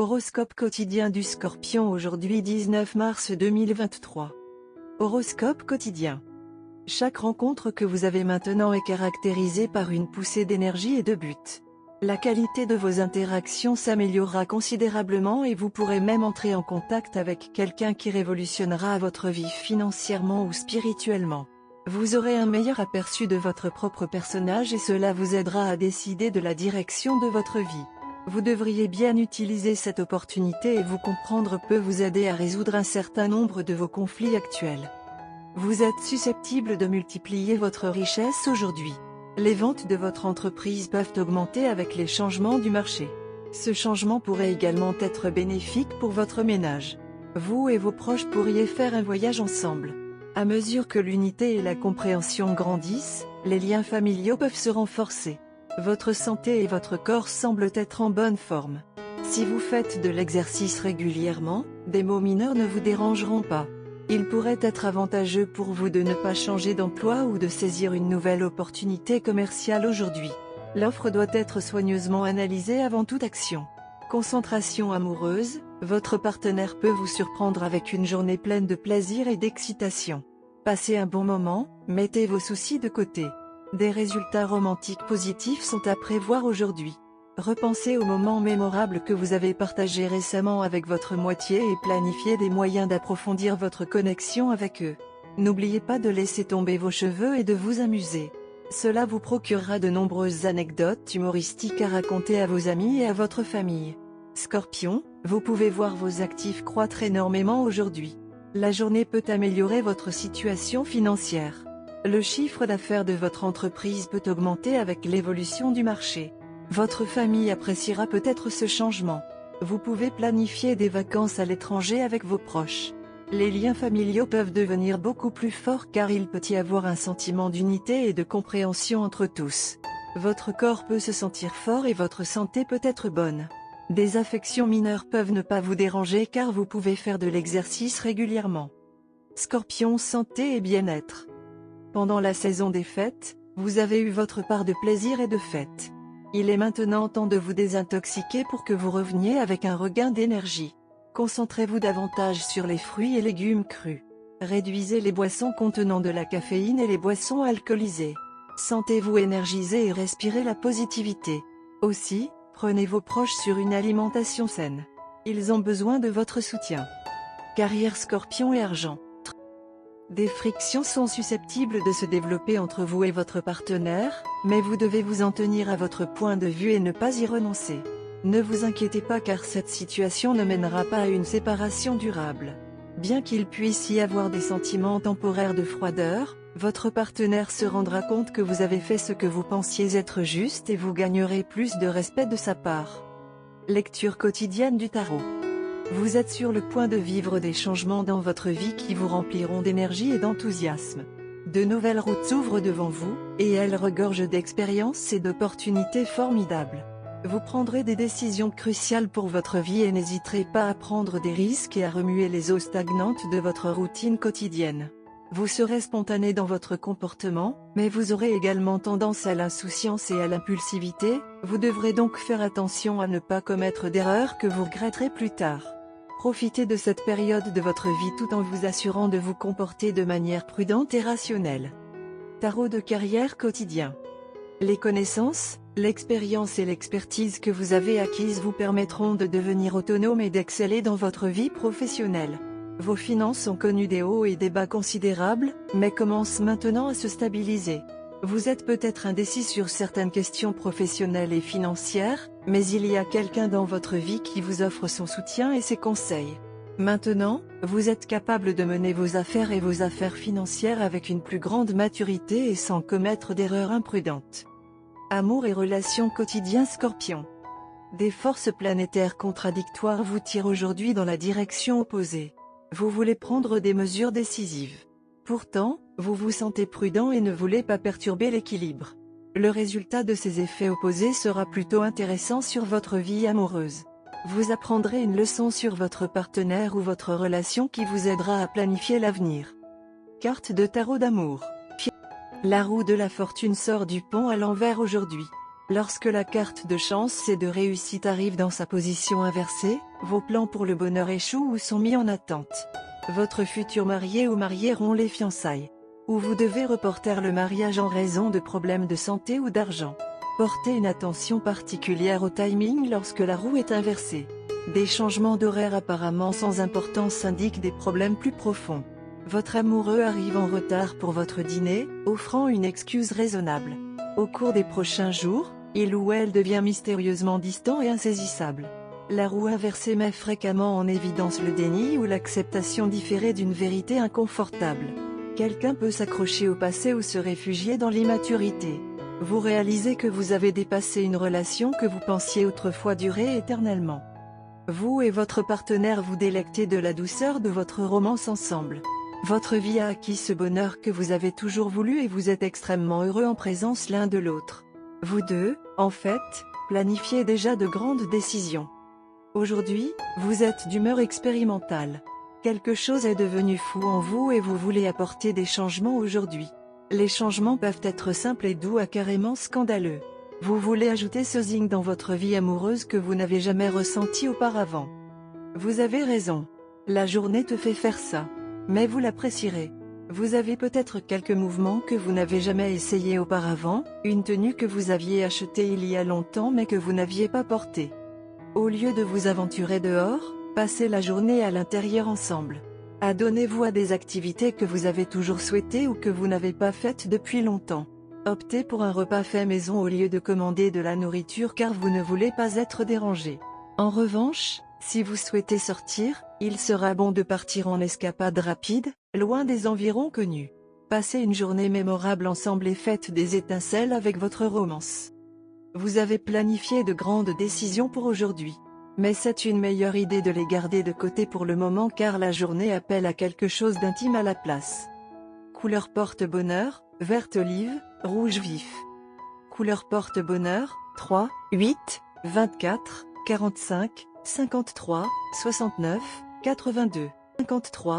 Horoscope quotidien du Scorpion aujourd'hui 19 mars 2023. Horoscope quotidien. Chaque rencontre que vous avez maintenant est caractérisée par une poussée d'énergie et de but. La qualité de vos interactions s'améliorera considérablement et vous pourrez même entrer en contact avec quelqu'un qui révolutionnera votre vie financièrement ou spirituellement. Vous aurez un meilleur aperçu de votre propre personnage et cela vous aidera à décider de la direction de votre vie. Vous devriez bien utiliser cette opportunité et vous comprendre peut vous aider à résoudre un certain nombre de vos conflits actuels. Vous êtes susceptible de multiplier votre richesse aujourd'hui. Les ventes de votre entreprise peuvent augmenter avec les changements du marché. Ce changement pourrait également être bénéfique pour votre ménage. Vous et vos proches pourriez faire un voyage ensemble. À mesure que l'unité et la compréhension grandissent, les liens familiaux peuvent se renforcer. Votre santé et votre corps semblent être en bonne forme. Si vous faites de l'exercice régulièrement, des maux mineurs ne vous dérangeront pas. Il pourrait être avantageux pour vous de ne pas changer d'emploi ou de saisir une nouvelle opportunité commerciale aujourd'hui. L'offre doit être soigneusement analysée avant toute action. Concentration amoureuse, votre partenaire peut vous surprendre avec une journée pleine de plaisir et d'excitation. Passez un bon moment, mettez vos soucis de côté. Des résultats romantiques positifs sont à prévoir aujourd'hui. Repensez aux moments mémorables que vous avez partagés récemment avec votre moitié et planifiez des moyens d'approfondir votre connexion avec eux. N'oubliez pas de laisser tomber vos cheveux et de vous amuser. Cela vous procurera de nombreuses anecdotes humoristiques à raconter à vos amis et à votre famille. Scorpion, vous pouvez voir vos actifs croître énormément aujourd'hui. La journée peut améliorer votre situation financière. Le chiffre d'affaires de votre entreprise peut augmenter avec l'évolution du marché. Votre famille appréciera peut-être ce changement. Vous pouvez planifier des vacances à l'étranger avec vos proches. Les liens familiaux peuvent devenir beaucoup plus forts car il peut y avoir un sentiment d'unité et de compréhension entre tous. Votre corps peut se sentir fort et votre santé peut être bonne. Des affections mineures peuvent ne pas vous déranger car vous pouvez faire de l'exercice régulièrement. Scorpion, santé et bien-être. Pendant la saison des fêtes, vous avez eu votre part de plaisir et de fête. Il est maintenant temps de vous désintoxiquer pour que vous reveniez avec un regain d'énergie. Concentrez-vous davantage sur les fruits et légumes crus. Réduisez les boissons contenant de la caféine et les boissons alcoolisées. Sentez-vous énergisé et respirez la positivité. Aussi, prenez vos proches sur une alimentation saine. Ils ont besoin de votre soutien. Carrière Scorpion et argent. Des frictions sont susceptibles de se développer entre vous et votre partenaire, mais vous devez vous en tenir à votre point de vue et ne pas y renoncer. Ne vous inquiétez pas car cette situation ne mènera pas à une séparation durable. Bien qu'il puisse y avoir des sentiments temporaires de froideur, votre partenaire se rendra compte que vous avez fait ce que vous pensiez être juste et vous gagnerez plus de respect de sa part. Lecture quotidienne du tarot. Vous êtes sur le point de vivre des changements dans votre vie qui vous rempliront d'énergie et d'enthousiasme. De nouvelles routes s'ouvrent devant vous, et elles regorgent d'expériences et d'opportunités formidables. Vous prendrez des décisions cruciales pour votre vie et n'hésiterez pas à prendre des risques et à remuer les eaux stagnantes de votre routine quotidienne. Vous serez spontané dans votre comportement, mais vous aurez également tendance à l'insouciance et à l'impulsivité, vous devrez donc faire attention à ne pas commettre d'erreurs que vous regretterez plus tard. Profitez de cette période de votre vie tout en vous assurant de vous comporter de manière prudente et rationnelle. Tarot de carrière quotidien. Les connaissances, l'expérience et l'expertise que vous avez acquises vous permettront de devenir autonome et d'exceller dans votre vie professionnelle. Vos finances ont connu des hauts et des bas considérables, mais commencent maintenant à se stabiliser. Vous êtes peut-être indécis sur certaines questions professionnelles et financières, mais il y a quelqu'un dans votre vie qui vous offre son soutien et ses conseils. Maintenant, vous êtes capable de mener vos affaires et vos affaires financières avec une plus grande maturité et sans commettre d'erreurs imprudentes. Amour et relations quotidiens Scorpion. Des forces planétaires contradictoires vous tirent aujourd'hui dans la direction opposée. Vous voulez prendre des mesures décisives. Pourtant, vous vous sentez prudent et ne voulez pas perturber l'équilibre. Le résultat de ces effets opposés sera plutôt intéressant sur votre vie amoureuse. Vous apprendrez une leçon sur votre partenaire ou votre relation qui vous aidera à planifier l'avenir. Carte de tarot d'amour. La roue de la fortune sort du pont à l'envers aujourd'hui. Lorsque la carte de chance et de réussite arrive dans sa position inversée, Vos plans pour le bonheur échouent ou sont mis en attente. Votre futur marié ou mariée rompt les fiançailles. Ou vous devez reporter le mariage en raison de problèmes de santé ou d'argent. Portez une attention particulière au timing lorsque la roue est inversée. Des changements d'horaire apparemment sans importance indiquent des problèmes plus profonds. Votre amoureux arrive en retard pour votre dîner, offrant une excuse raisonnable. Au cours des prochains jours, il ou elle devient mystérieusement distant et insaisissable. La roue inversée met fréquemment en évidence le déni ou l'acceptation différée d'une vérité inconfortable. Quelqu'un peut s'accrocher au passé ou se réfugier dans l'immaturité. Vous réalisez que vous avez dépassé une relation que vous pensiez autrefois durer éternellement. Vous et votre partenaire vous délectez de la douceur de votre romance ensemble. Votre vie a acquis ce bonheur que vous avez toujours voulu et vous êtes extrêmement heureux en présence l'un de l'autre. Vous deux, en fait, planifiez déjà de grandes décisions. Aujourd'hui, vous êtes d'humeur expérimentale. Quelque chose est devenu fou en vous et vous voulez apporter des changements aujourd'hui. Les changements peuvent être simples et doux à carrément scandaleux. Vous voulez ajouter ce zing dans votre vie amoureuse que vous n'avez jamais ressenti auparavant. Vous avez raison. La journée te fait faire ça. Mais vous l'apprécierez. Vous avez peut-être quelques mouvements que vous n'avez jamais essayé auparavant, une tenue que vous aviez achetée il y a longtemps mais que vous n'aviez pas portée. Au lieu de vous aventurer dehors, passez la journée à l'intérieur ensemble. Adonnez-vous à des activités que vous avez toujours souhaitées ou que vous n'avez pas faites depuis longtemps. Optez pour un repas fait maison au lieu de commander de la nourriture car vous ne voulez pas être dérangé. En revanche, si vous souhaitez sortir, il sera bon de partir en escapade rapide, loin des environs connus. Passez une journée mémorable ensemble et faites des étincelles avec votre romance. Vous avez planifié de grandes décisions pour aujourd'hui. Mais c'est une meilleure idée de les garder de côté pour le moment car la journée appelle à quelque chose d'intime à la place. Couleur porte-bonheur, verte olive, rouge vif. Couleur porte-bonheur, 3, 8, 24, 45, 53, 69, 82, 53.